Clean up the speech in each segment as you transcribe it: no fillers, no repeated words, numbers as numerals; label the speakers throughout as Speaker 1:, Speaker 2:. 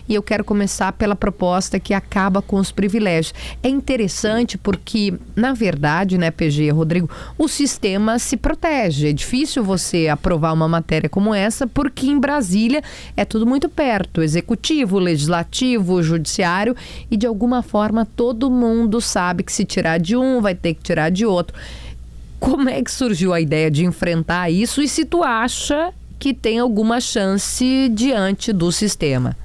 Speaker 1: e eu quero começar pela proposta que acaba com os privilégios. É interessante porque, na verdade, né, PG, Rodrigo, o sistema se protege. É difícil você aprovar uma matéria como essa porque em Brasília é tudo muito perto, executivo, legislativo, judiciário, e de alguma forma todo mundo sabe que se tirar de um vai ter que tirar de outro. Como é que surgiu a ideia de enfrentar isso e se tu acha que tem alguma chance diante do sistema?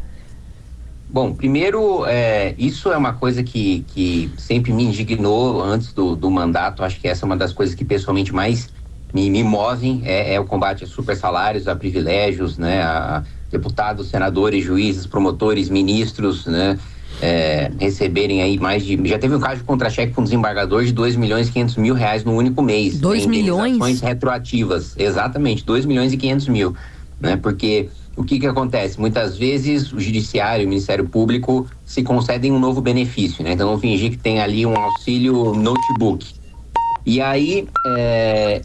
Speaker 2: Bom, primeiro, isso é uma coisa que sempre me indignou antes do mandato. Acho que essa é uma das coisas que pessoalmente mais me movem, é o combate a super salários, a privilégios, né, a deputados, senadores, juízes, promotores, ministros, né, receberem aí já teve um caso de contra-cheque com um desembargador de 2.500.000 reais no único mês.
Speaker 1: 2 milhões?
Speaker 2: Indenizações retroativas, exatamente, 2.500.000, né, porque o que acontece? Muitas vezes o judiciário, o Ministério Público se concedem um novo benefício, né, então vamos fingir que tem ali um auxílio notebook. E aí,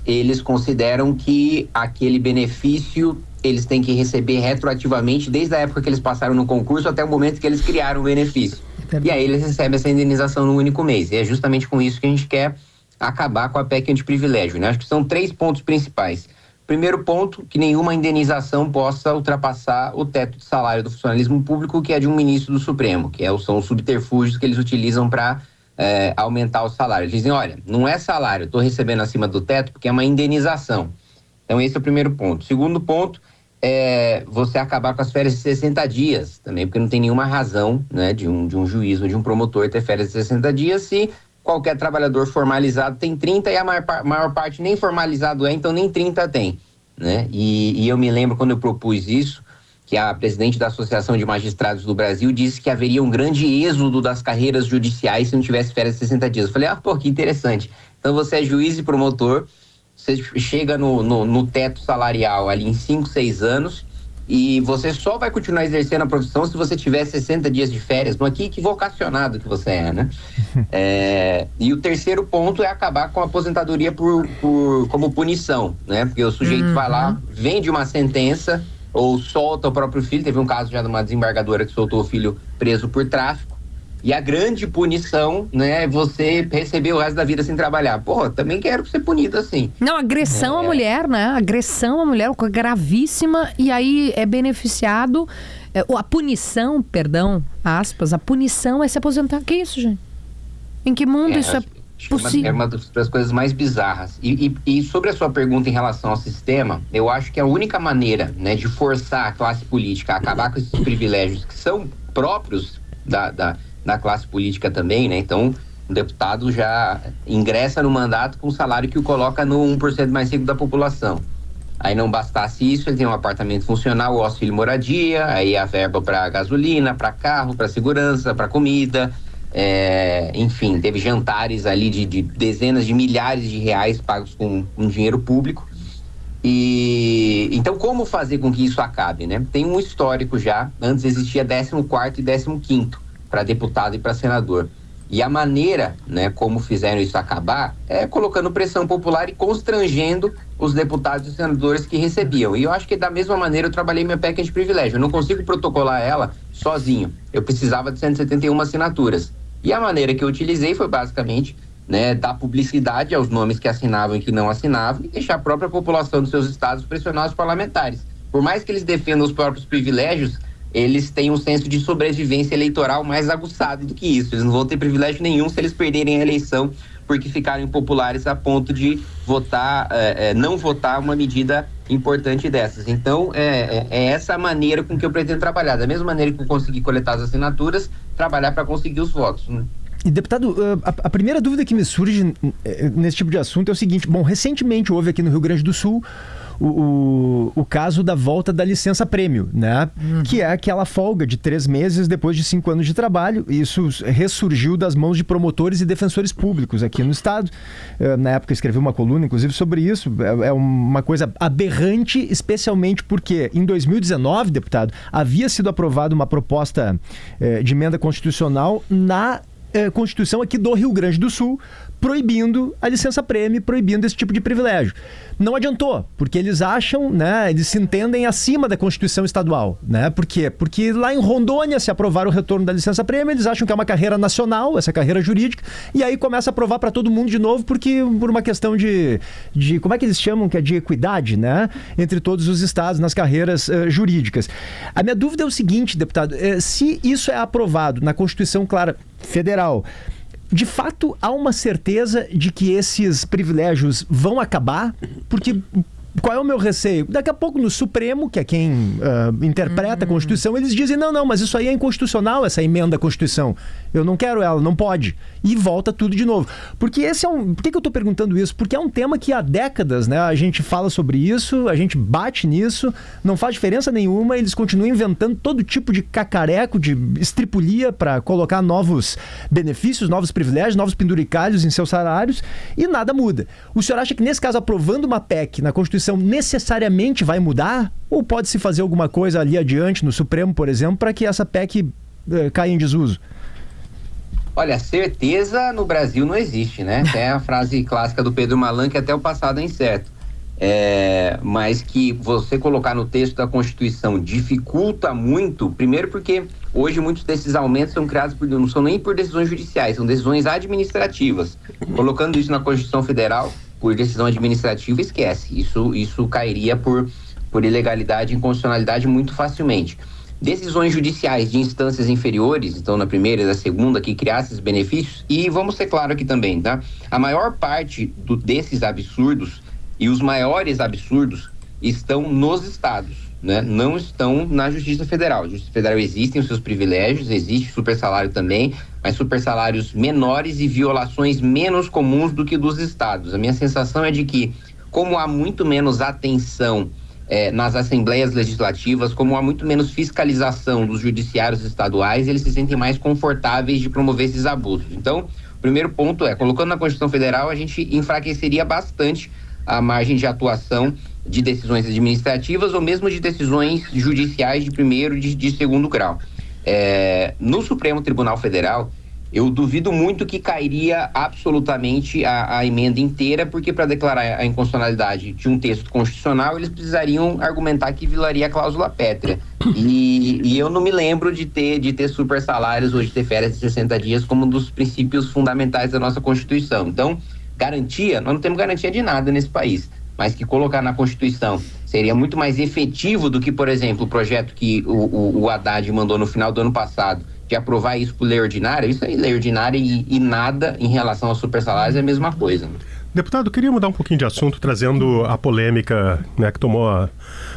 Speaker 2: eles consideram que aquele benefício eles têm que receber retroativamente desde a época que eles passaram no concurso até o momento que eles criaram o benefício. E aí eles recebem essa indenização no único mês. E é justamente com isso que a gente quer acabar com a PEC antiprivilégio, né? Acho que são 3 pontos principais. Primeiro ponto, que nenhuma indenização possa ultrapassar o teto de salário do funcionalismo público, que é de um ministro do Supremo, que são os subterfúgios que eles utilizam para aumentar o salário. Eles dizem, olha, não é salário, eu estou recebendo acima do teto porque é uma indenização. Então esse é o primeiro ponto. Segundo ponto é você acabar com as férias de 60 dias também, porque não tem nenhuma razão, né, de um juiz ou de um promotor ter férias de 60 dias se qualquer trabalhador formalizado tem 30 e a maior parte nem formalizado então nem 30 tem, né? E eu me lembro quando eu propus isso, que a presidente da Associação de Magistrados do Brasil disse que haveria um grande êxodo das carreiras judiciais se não tivesse férias de 60 dias. Eu falei, que interessante. Então você é juiz e promotor, você chega no teto salarial ali em 5, 6 anos e você só vai continuar exercendo a profissão se você tiver 60 dias de férias. Não, que vocacionado que você é, né? E o terceiro ponto é acabar com a aposentadoria como punição, né? Porque o sujeito vai lá, vende uma sentença ou solta o próprio filho. Teve um caso já de uma desembargadora que soltou o filho preso por tráfico. E a grande punição, né, é você receber o resto da vida sem trabalhar. Também quero ser punido assim.
Speaker 1: Não, agressão à mulher, né? Agressão à mulher, coisa gravíssima, e aí é beneficiado. A punição, perdão, aspas, a punição é se aposentar. Que isso, gente? Em que mundo isso é possível?
Speaker 2: É uma das coisas mais bizarras. E sobre a sua pergunta em relação ao sistema, eu acho que a única maneira, né, de forçar a classe política a acabar com esses privilégios que são próprios da classe política também, né? Então, o deputado já ingressa no mandato com um salário que o coloca no 1% mais rico da população. Aí não bastasse isso, ele tem um apartamento funcional, o auxílio moradia, aí a verba para gasolina, para carro, para segurança, para comida, enfim, teve jantares ali de dezenas de milhares de reais pagos com dinheiro público. E então, como fazer com que isso acabe, né? Tem um histórico já, antes existia 14º e 15º para deputado e para senador. E a maneira, né, como fizeram isso acabar é colocando pressão popular e constrangendo os deputados e senadores que recebiam. E eu acho que da mesma maneira eu trabalhei minha PEC de privilégio. Eu não consigo protocolar ela sozinho. Eu precisava de 171 assinaturas. E a maneira que eu utilizei foi basicamente, né, dar publicidade aos nomes que assinavam e que não assinavam e deixar a própria população dos seus estados pressionar os parlamentares. Por mais que eles defendam os próprios privilégios, eles têm um senso de sobrevivência eleitoral mais aguçado do que isso. Eles não vão ter privilégio nenhum se eles perderem a eleição porque ficaram impopulares a ponto de não votar uma medida importante dessas. Então, é essa maneira com que eu pretendo trabalhar. Da mesma maneira que eu consegui coletar as assinaturas, trabalhar para conseguir os votos, né?
Speaker 3: E, deputado, a primeira dúvida que me surge nesse tipo de assunto é o seguinte: bom, recentemente houve aqui no Rio Grande do Sul o caso da volta da licença-prêmio, né? Que é aquela folga de 3 meses depois de 5 anos de trabalho. Isso ressurgiu das mãos de promotores e defensores públicos aqui no estado. Na época eu escrevi uma coluna, inclusive, sobre isso. É uma coisa aberrante, especialmente porque em 2019, deputado, havia sido aprovada uma proposta de emenda constitucional na Constituição aqui do Rio Grande do Sul, proibindo a licença-prêmio, proibindo esse tipo de privilégio. Não adiantou, porque eles acham, né, eles se entendem acima da Constituição estadual, né? Por quê? Porque lá em Rondônia, se aprovar o retorno da licença-prêmio, eles acham que é uma carreira nacional, essa carreira jurídica, e aí começa a aprovar para todo mundo de novo, porque por uma questão de como é que eles chamam, que é de equidade, né, entre todos os estados nas carreiras jurídicas. A minha dúvida é o seguinte, deputado, se isso é aprovado na Constituição, clara, federal, de fato, há uma certeza de que esses privilégios vão acabar? Porque qual é o meu receio? Daqui a pouco no Supremo, que é quem interpreta a Constituição, eles dizem, não, mas isso aí é inconstitucional, essa emenda à Constituição. Eu não quero ela, não pode. E volta tudo de novo. Porque por que eu estou perguntando isso? Porque é um tema que há décadas, né, a gente fala sobre isso, a gente bate nisso, não faz diferença nenhuma, eles continuam inventando todo tipo de cacareco, de estripulia para colocar novos benefícios, novos privilégios, novos penduricalhos em seus salários e nada muda. O senhor acha que nesse caso, aprovando uma PEC na Constituição, necessariamente vai mudar? Ou pode-se fazer alguma coisa ali adiante, no Supremo, por exemplo, para que essa PEC caia em desuso?
Speaker 2: Olha, certeza no Brasil não existe, né? É a frase clássica do Pedro Malan, que até o passado é incerto. Mas que você colocar no texto da Constituição dificulta muito, primeiro porque hoje muitos desses aumentos são criados não são nem por decisões judiciais, são decisões administrativas. Colocando isso na Constituição Federal, por decisão administrativa, esquece. Isso cairia por ilegalidade e inconstitucionalidade muito facilmente. Decisões judiciais de instâncias inferiores, então na primeira e na segunda, que criassem esses benefícios, e vamos ser claros aqui também, tá? A maior parte desses absurdos e os maiores absurdos estão nos estados, né? Não estão na Justiça Federal. A Justiça Federal existem os seus privilégios, existe super salário também, mas super salários menores e violações menos comuns do que dos estados. A minha sensação é de que, como há muito menos atenção nas assembleias legislativas, como há muito menos fiscalização dos judiciários estaduais, eles se sentem mais confortáveis de promover esses abusos. Então, o primeiro ponto colocando na Constituição Federal, a gente enfraqueceria bastante a margem de atuação de decisões administrativas ou mesmo de decisões judiciais de primeiro e de segundo grau. No Supremo Tribunal Federal, eu duvido muito que cairia absolutamente a emenda inteira, porque para declarar a inconstitucionalidade de um texto constitucional, eles precisariam argumentar que violaria a cláusula pétrea. E eu não me lembro de ter super salários ou de ter férias de 60 dias como um dos princípios fundamentais da nossa Constituição. Então, garantia, nós não temos garantia de nada nesse país, mas que colocar na Constituição seria muito mais efetivo do que, por exemplo, o projeto que o Haddad mandou no final do ano passado, de aprovar isso por lei ordinária. Isso aí, lei ordinária e nada em relação aos super salários é a mesma coisa.
Speaker 4: Deputado, queria mudar um pouquinho de assunto, trazendo a polêmica, né, que tomou o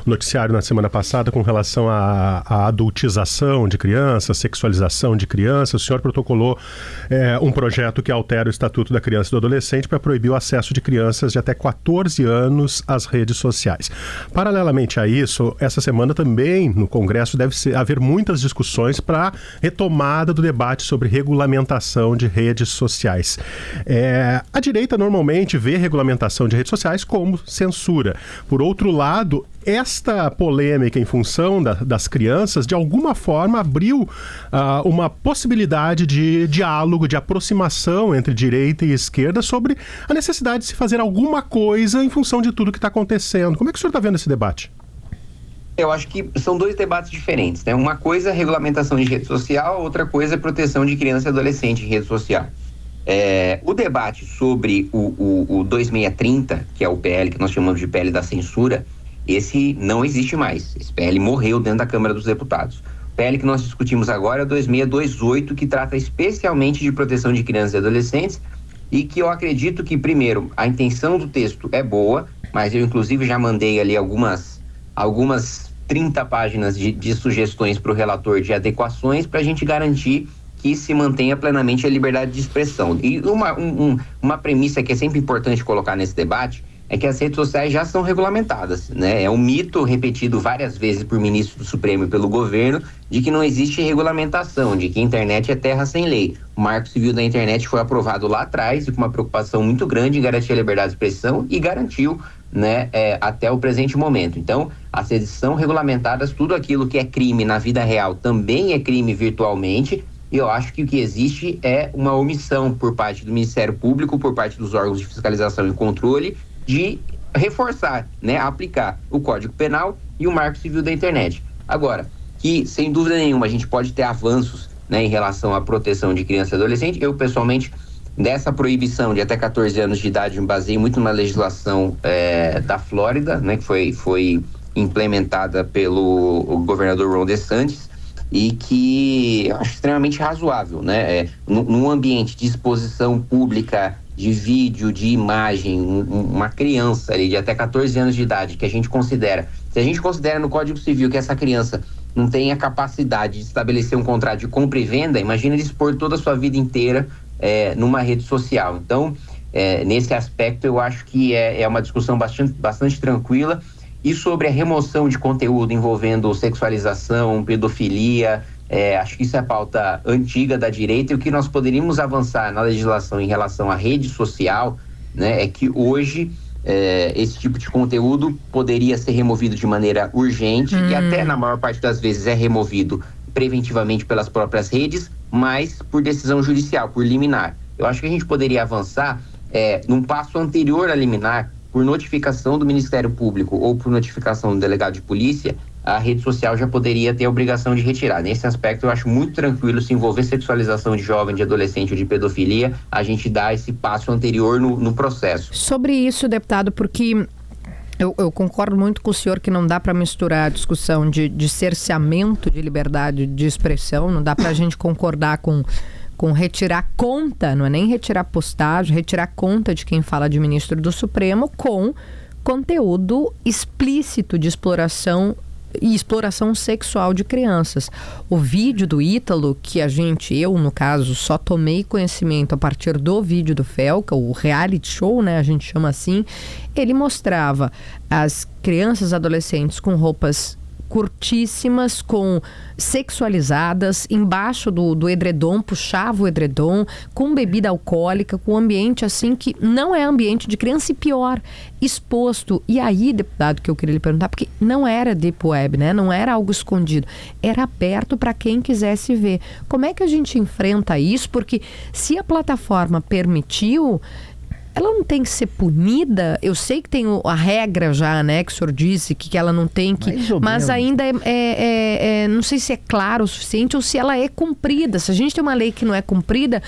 Speaker 4: noticiário na semana passada com relação à adultização de crianças, sexualização de crianças. O senhor protocolou um projeto que altera o Estatuto da Criança e do Adolescente para proibir o acesso de crianças de até 14 anos às redes sociais. Paralelamente a isso, essa semana também no Congresso deve haver muitas discussões para retomada do debate sobre regulamentação de redes sociais. A direita normalmente vê regulamentação de redes sociais como censura. Por outro lado, esta polêmica em função das crianças, de alguma forma, abriu uma possibilidade de diálogo, de aproximação entre direita e esquerda sobre a necessidade de se fazer alguma coisa em função de tudo que está acontecendo. Como é que o senhor está vendo esse debate?
Speaker 2: Eu acho que são dois debates diferentes, né? Uma coisa é regulamentação de rede social, outra coisa é proteção de criança e adolescente em rede social. O debate sobre o 2630, que é o PL que nós chamamos de PL da censura, esse não existe mais. Esse PL morreu dentro da Câmara dos Deputados. O PL que nós discutimos agora é o 2628, que trata especialmente de proteção de crianças e adolescentes, e que eu acredito que, primeiro, a intenção do texto é boa, mas eu inclusive já mandei ali algumas 30 páginas de sugestões para o relator de adequações para a gente garantir que se mantenha plenamente a liberdade de expressão. E uma premissa que é sempre importante colocar nesse debate é que as redes sociais já são regulamentadas, né? É um mito repetido várias vezes por ministros do Supremo e pelo governo de que não existe regulamentação, de que a internet é terra sem lei. O Marco Civil da Internet foi aprovado lá atrás e com uma preocupação muito grande em garantir a liberdade de expressão e garantiu, né, até o presente momento. Então, as redes são regulamentadas, tudo aquilo que é crime na vida real também é crime virtualmente. e eu acho que o que existe é uma omissão por parte do Ministério Público, por parte dos órgãos de fiscalização e controle, de reforçar, né, aplicar o Código Penal e o Marco Civil da Internet. Agora, que sem dúvida nenhuma a gente pode ter avanços, né, em relação à proteção de criança e adolescente. Eu, pessoalmente, dessa proibição de até 14 anos de idade, me baseio muito na legislação da Flórida, né, que foi implementada pelo governador Ron DeSantis, e que eu acho extremamente razoável, né? Num ambiente de exposição pública, de vídeo, de imagem, uma criança ali de até 14 anos de idade, que a gente considera, se a gente considera no Código Civil que essa criança não tem a capacidade de estabelecer um contrato de compra e venda, imagina ele expor toda a sua vida inteira numa rede social. Então, nesse aspecto, eu acho que é uma discussão bastante tranquila. E sobre a remoção de conteúdo envolvendo sexualização, pedofilia, acho que isso é pauta antiga da direita, e o que nós poderíamos avançar na legislação em relação à rede social, né, é que hoje esse tipo de conteúdo poderia ser removido de maneira urgente e até na maior parte das vezes é removido preventivamente pelas próprias redes, mas por decisão judicial, por liminar. Eu acho que a gente poderia avançar num passo anterior à liminar, por notificação do Ministério Público ou por notificação do delegado de polícia, a rede social já poderia ter a obrigação de retirar. Nesse aspecto, eu acho muito tranquilo se envolver sexualização de jovem, de adolescente ou de pedofilia, a gente dá esse passo anterior no processo.
Speaker 1: Sobre isso, deputado, porque eu concordo muito com o senhor que não dá para misturar a discussão de cerceamento de liberdade de expressão, não dá para a gente concordar com retirar conta, não é nem retirar postagem, retirar conta de quem fala de ministro do Supremo com conteúdo explícito de exploração e exploração sexual de crianças. O vídeo do Ítalo, que eu no caso, só tomei conhecimento a partir do vídeo do Felca, o reality show, né, a gente chama assim, ele mostrava as crianças e adolescentes com roupas curtíssimas, sexualizadas, embaixo do edredom, puxava o edredom, com bebida alcoólica, com ambiente assim que não é ambiente de criança e pior, exposto. E aí, deputado, que eu queria lhe perguntar, porque não era deep web, né? Não era algo escondido, era aberto para quem quisesse ver. Como é que a gente enfrenta isso? Porque se a plataforma permitiu, ela não tem que ser punida? Eu sei que tem a regra já, né, que o senhor disse que ela não tem que... Mas ainda não sei se é claro o suficiente ou se ela é cumprida. Se a gente tem uma lei que não é cumprida,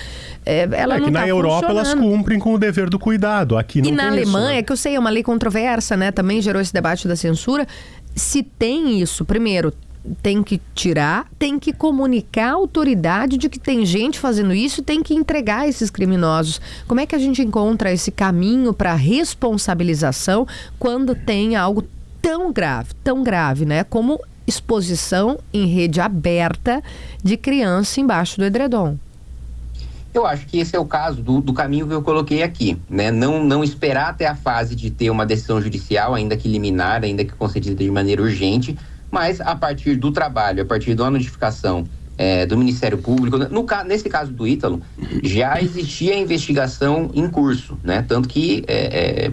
Speaker 1: ela não está funcionando.
Speaker 4: Na Europa elas cumprem com o dever do cuidado. Aqui não tem isso. E na
Speaker 1: Alemanha, que eu sei, é uma lei controversa, né, também gerou esse debate da censura. Se tem isso, primeiro, tem que tirar, tem que comunicar à autoridade de que tem gente fazendo isso e tem que entregar esses criminosos. Como é que a gente encontra esse caminho para responsabilização quando tem algo tão grave, né? Como exposição em rede aberta de criança embaixo do edredom?
Speaker 2: Eu acho que esse é o caso do caminho que eu coloquei aqui, né? Não esperar até a fase de ter uma decisão judicial, ainda que liminar, ainda que concedida de maneira urgente, mas a partir do trabalho, a partir da notificação do Ministério Público, nesse caso do Ítalo, já existia investigação em curso, né? Tanto que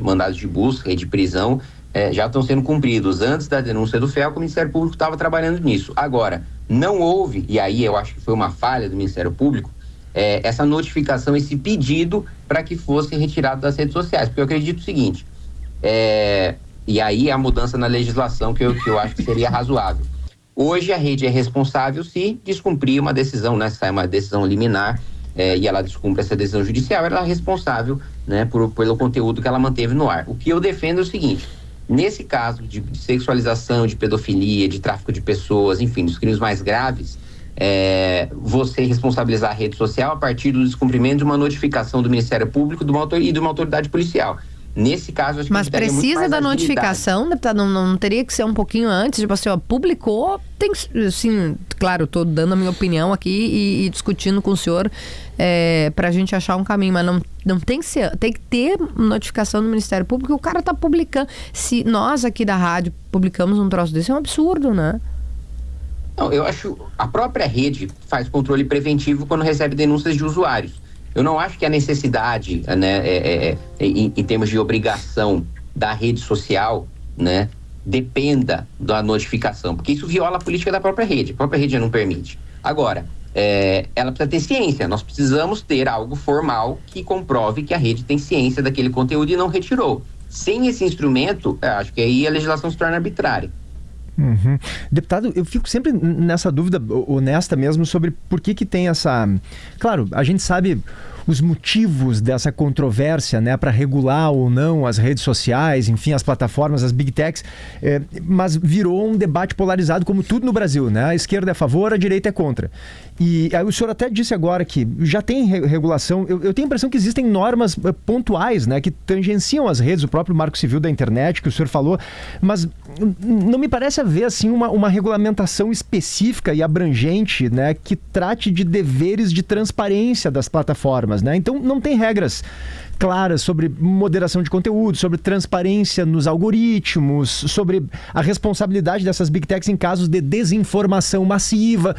Speaker 2: mandados de busca e de prisão já estão sendo cumpridos. Antes da denúncia do Felca, o Ministério Público estava trabalhando nisso. Agora, não houve, e aí eu acho que foi uma falha do Ministério Público, essa notificação, esse pedido para que fosse retirado das redes sociais, porque eu acredito o seguinte, e aí a mudança na legislação que eu acho que seria razoável. Hoje a rede é responsável se descumprir uma decisão, né? Se sai uma decisão liminar e ela descumpre essa decisão judicial, ela é responsável, né, pelo conteúdo que ela manteve no ar. O que eu defendo é o seguinte, nesse caso de sexualização, de pedofilia, de tráfico de pessoas, enfim, dos crimes mais graves, você responsabilizar a rede social a partir do descumprimento de uma notificação do Ministério Público e de uma autoridade policial. Nesse caso, acho que
Speaker 1: mas precisa da notificação, deputado? Não teria que ser um pouquinho antes? Tipo assim, publicou, tem que, assim, claro, estou dando a minha opinião aqui e discutindo com o senhor para a gente achar um caminho, mas não tem que ser, tem que ter notificação do Ministério Público, o cara está publicando. Se nós aqui da rádio publicamos um troço desse, é um absurdo, né?
Speaker 2: Não, eu acho, a própria rede faz controle preventivo quando recebe denúncias de usuários. Eu não acho que a necessidade, né, em termos de obrigação da rede social, né, dependa da notificação, porque isso viola a política da própria rede. A própria rede já não permite. Agora, ela precisa ter ciência. Nós precisamos ter algo formal que comprove que a rede tem ciência daquele conteúdo e não retirou. Sem esse instrumento, acho que aí a legislação se torna arbitrária.
Speaker 3: Uhum. Deputado, eu fico sempre nessa dúvida honesta mesmo sobre por que tem essa... Claro, a gente sabe os motivos dessa controvérsia, né, para regular ou não as redes sociais, enfim, as plataformas, as big techs, mas virou um debate polarizado como tudo no Brasil, né? A esquerda é a favor, a direita é contra. E aí o senhor até disse agora que já tem regulação, eu tenho a impressão que existem normas pontuais, né, que tangenciam as redes, o próprio Marco Civil da Internet, que o senhor falou, mas não me parece haver, assim, uma regulamentação específica e abrangente, né, que trate de deveres de transparência das plataformas, né? Então não tem regras claras sobre moderação de conteúdo, sobre transparência nos algoritmos, sobre a responsabilidade dessas big techs em casos de desinformação massiva.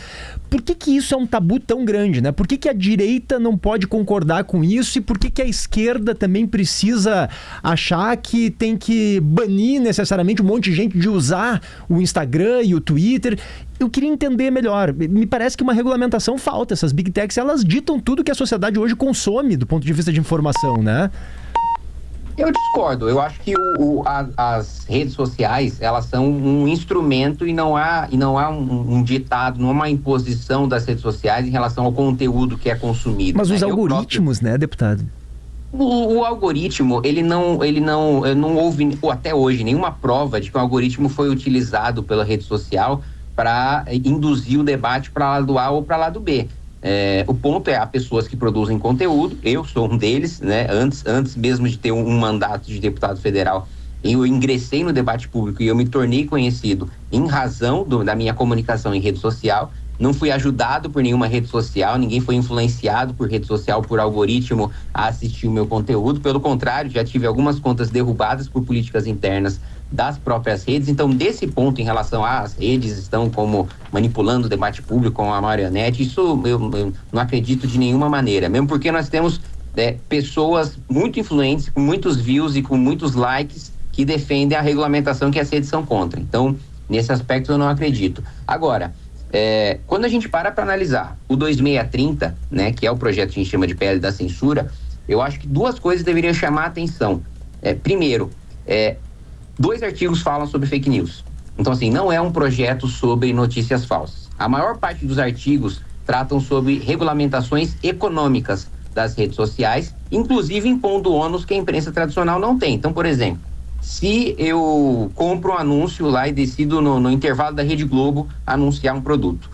Speaker 3: Por que isso é um tabu tão grande, né? Por que a direita não pode concordar com isso e por que a esquerda também precisa achar que tem que banir necessariamente um monte de gente de usar o Instagram e o Twitter? Eu queria entender melhor. Me parece que uma regulamentação falta. Essas big techs, elas ditam tudo que a sociedade hoje consome do ponto de vista de informação, né?
Speaker 2: Eu discordo. Eu acho que as redes sociais, elas são um instrumento e não há um ditado, não há uma imposição das redes sociais em relação ao conteúdo que é consumido.
Speaker 3: Mas os algoritmos, né, deputado?
Speaker 2: O algoritmo, ele não houve, até hoje, nenhuma prova de que o algoritmo foi utilizado pela rede social para induzir o debate para lado A ou para lado B. O ponto é, há pessoas que produzem conteúdo, eu sou um deles, né? Antes mesmo de ter um mandato de deputado federal, eu ingressei no debate público e eu me tornei conhecido em razão da minha comunicação em rede social. Não fui ajudado por nenhuma rede social, ninguém foi influenciado por rede social, por algoritmo a assistir o meu conteúdo. Pelo contrário, já tive algumas contas derrubadas por políticas internas das próprias redes. Então, desse ponto, em relação às redes estão como manipulando o debate público com a marionete, isso eu não acredito de nenhuma maneira, mesmo porque nós temos pessoas muito influentes, com muitos views e com muitos likes, que defendem a regulamentação que as redes são contra. Então, nesse aspecto eu não acredito. Agora, quando a gente para analisar o 2630, né, que é o projeto que a gente chama de PL da censura, eu acho que duas coisas deveriam chamar a atenção. Primeiro, 2 artigos falam sobre fake news. Então, assim, não é um projeto sobre notícias falsas. A maior parte dos artigos tratam sobre regulamentações econômicas das redes sociais, inclusive impondo ônus que a imprensa tradicional não tem. Então, por exemplo, se eu compro um anúncio lá e decido no intervalo da Rede Globo anunciar um produto,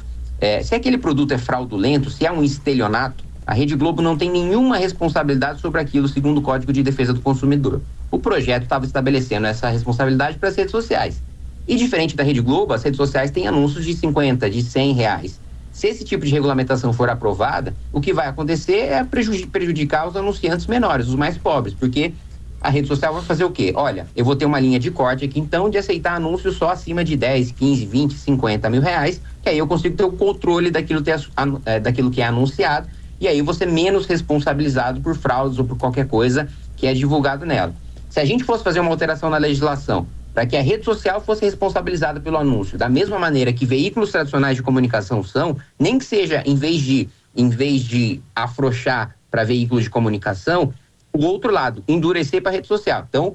Speaker 2: se aquele produto é fraudulento, se é um estelionato, a Rede Globo não tem nenhuma responsabilidade sobre aquilo, segundo o Código de Defesa do Consumidor. O projeto estava estabelecendo essa responsabilidade para as redes sociais. E diferente da Rede Globo, as redes sociais têm anúncios de 50, de 100 reais. Se esse tipo de regulamentação for aprovada, o que vai acontecer é prejudicar os anunciantes menores, os mais pobres, porque a rede social vai fazer o quê? Olha, eu vou ter uma linha de corte aqui, então, de aceitar anúncios só acima de 10, 15, 20, 50 mil reais, que aí eu consigo ter o controle daquilo que é anunciado, e aí eu vou ser menos responsabilizado por fraudes ou por qualquer coisa que é divulgado nela. Se a gente fosse fazer uma alteração na legislação para que a rede social fosse responsabilizada pelo anúncio, da mesma maneira que veículos tradicionais de comunicação são, nem que seja em vez de afrouxar para veículos de comunicação, o outro lado, endurecer para a rede social. Então,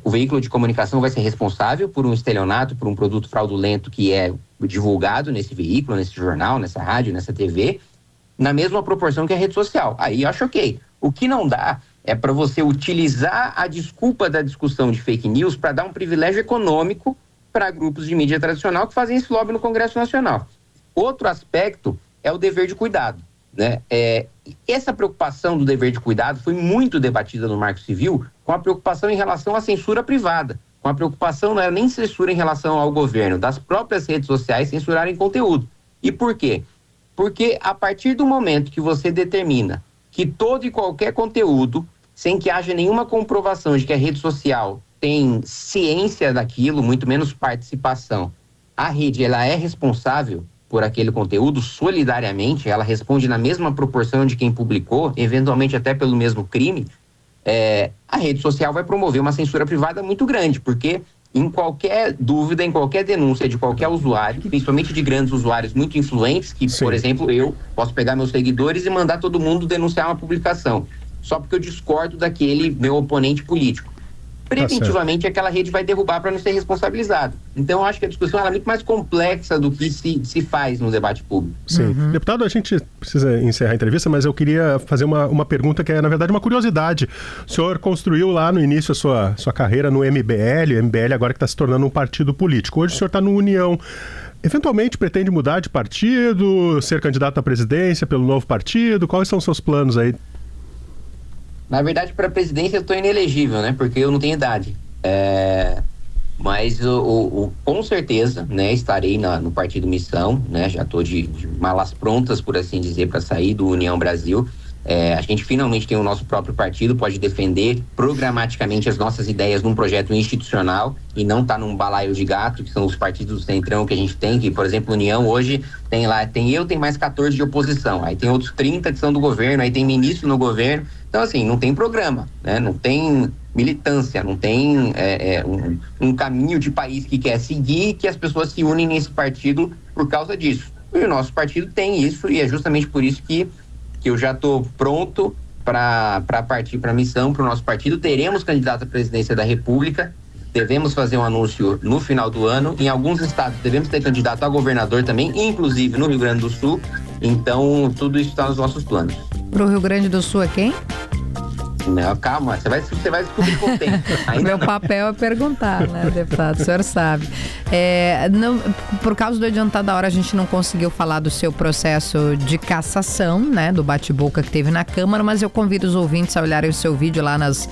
Speaker 2: o veículo de comunicação vai ser responsável por um estelionato, por um produto fraudulento que é divulgado nesse veículo, nesse jornal, nessa rádio, nessa TV, na mesma proporção que a rede social. Aí eu acho ok. O que não dá é para você utilizar a desculpa da discussão de fake news para dar um privilégio econômico para grupos de mídia tradicional que fazem esse lobby no Congresso Nacional. Outro aspecto é o dever de cuidado, né? Essa preocupação do dever de cuidado foi muito debatida no Marco Civil, com a preocupação em relação à censura privada, com a preocupação não é nem censura em relação ao governo, das próprias redes sociais censurarem conteúdo. E por quê? Porque a partir do momento que você determina que todo e qualquer conteúdo, sem que haja nenhuma comprovação de que a rede social tem ciência daquilo, muito menos participação, a rede ela é responsável por aquele conteúdo solidariamente, ela responde na mesma proporção de quem publicou, eventualmente até pelo mesmo crime, a rede social vai promover uma censura privada muito grande, porque em qualquer dúvida, em qualquer denúncia de qualquer usuário, principalmente de grandes usuários muito influentes, que,
Speaker 4: Sim.
Speaker 2: por exemplo, eu posso pegar meus seguidores e mandar todo mundo denunciar uma publicação, só porque eu discordo daquele meu oponente político. Preventivamente, aquela rede vai derrubar para não ser responsabilizado. Então, eu acho que a discussão ela é muito mais complexa do que se faz no debate público.
Speaker 4: Sim. Deputado, a gente precisa encerrar a entrevista, mas eu queria fazer uma pergunta que é, na verdade, uma curiosidade. O senhor construiu lá no início a sua carreira no MBL, o MBL agora que está se tornando um partido político. Hoje o senhor está no União. Eventualmente pretende mudar de partido, ser candidato à presidência pelo novo partido? Quais são os seus planos aí?
Speaker 2: Na verdade, para a presidência eu estou inelegível, né? Porque eu não tenho idade. Mas com certeza, né, estarei no Partido Missão, né? Já estou de malas prontas, por assim dizer, para sair do União Brasil. A gente finalmente tem o nosso próprio partido, pode defender programaticamente as nossas ideias num projeto institucional e não tá num balaio de gato, que são os partidos do centrão que a gente tem, que, por exemplo, União hoje tem mais 14 de oposição, aí tem outros 30 que são do governo, aí tem ministro no governo. Então, assim, não tem programa, né? Não tem militância, não tem um caminho de país que quer seguir, que as pessoas se unem nesse partido por causa disso. E o nosso partido tem isso, e é justamente por isso que eu já estou pronto para partir para a missão, para o nosso partido. Teremos candidato à presidência da República, devemos fazer um anúncio no final do ano. Em alguns estados devemos ter candidato a governador também, inclusive no Rio Grande do Sul. Então, tudo isso está nos nossos planos.
Speaker 1: Pro Rio Grande do Sul é quem?
Speaker 2: Não, calma, você vai descobrir com o tempo.
Speaker 1: Meu papel é perguntar, né, deputado? O senhor sabe. Por causa do adiantado da hora, a gente não conseguiu falar do seu processo de cassação, né, do bate-boca que teve na Câmara, mas eu convido os ouvintes a olharem o seu vídeo lá nas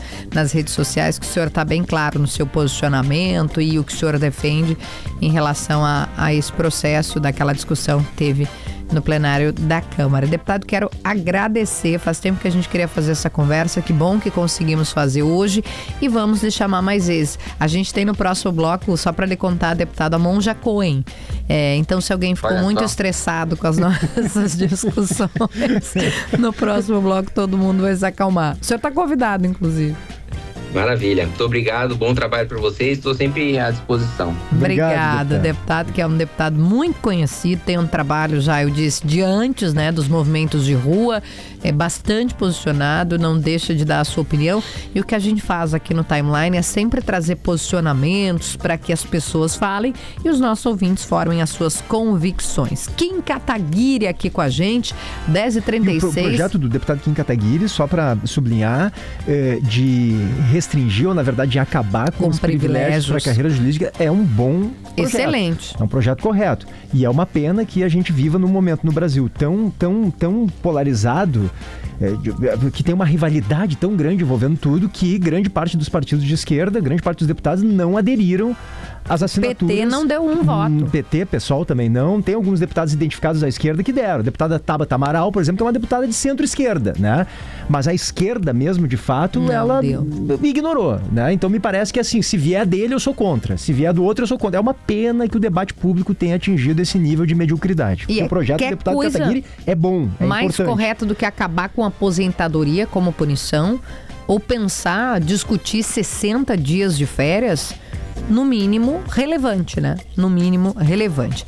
Speaker 1: redes sociais, que o senhor está bem claro no seu posicionamento e o que o senhor defende em relação a esse processo, daquela discussão que teve no plenário da Câmara. Deputado, quero agradecer, faz tempo que a gente queria fazer essa conversa, que bom que conseguimos fazer hoje e vamos lhe chamar mais vezes. A gente tem no próximo bloco, só para lhe contar, deputado, a Monja Cohen. Então, se alguém ficou muito estressado com as nossas discussões, no próximo bloco todo mundo vai se acalmar. O senhor está convidado, inclusive.
Speaker 2: Maravilha, muito obrigado, bom trabalho para vocês, estou sempre à disposição.
Speaker 1: Obrigada, deputado, que é um deputado muito conhecido, tem um trabalho já, eu disse, de antes, né, dos movimentos de rua, é bastante posicionado, não deixa de dar a sua opinião, e o que a gente faz aqui no Timeline é sempre trazer posicionamentos para que as pessoas falem e os nossos ouvintes formem as suas convicções. Kim Kataguiri aqui com a gente, 10h36.
Speaker 3: O projeto do deputado Kim Kataguiri, só para sublinhar, de restringir ou, na verdade, de acabar com os privilégios para a carreira jurídica é um bom projeto.
Speaker 1: Excelente.
Speaker 3: É um projeto correto. E é uma pena que a gente viva num momento no Brasil tão polarizado, que tem uma rivalidade tão grande envolvendo tudo, que grande parte dos partidos de esquerda, grande parte dos deputados não aderiram às assinaturas.
Speaker 1: PT não deu um voto.
Speaker 3: PT, PSOL também não. Tem alguns deputados identificados à esquerda que deram. A deputada Tabata Amaral, por exemplo, é uma deputada de centro-esquerda, né? Mas a esquerda mesmo, de fato,
Speaker 1: não
Speaker 3: ela
Speaker 1: deu.
Speaker 3: Ignorou, né? Então me parece que, assim, se vier dele eu sou contra, se vier do outro eu sou contra. É uma pena que o debate público tenha atingido esse nível de mediocridade.
Speaker 1: E
Speaker 3: o projeto do deputado Kataguiri é bom, é
Speaker 1: mais
Speaker 3: importante.
Speaker 1: correto do que acabar com a aposentadoria como punição ou pensar, discutir 60 dias de férias, no mínimo relevante, né? No mínimo relevante.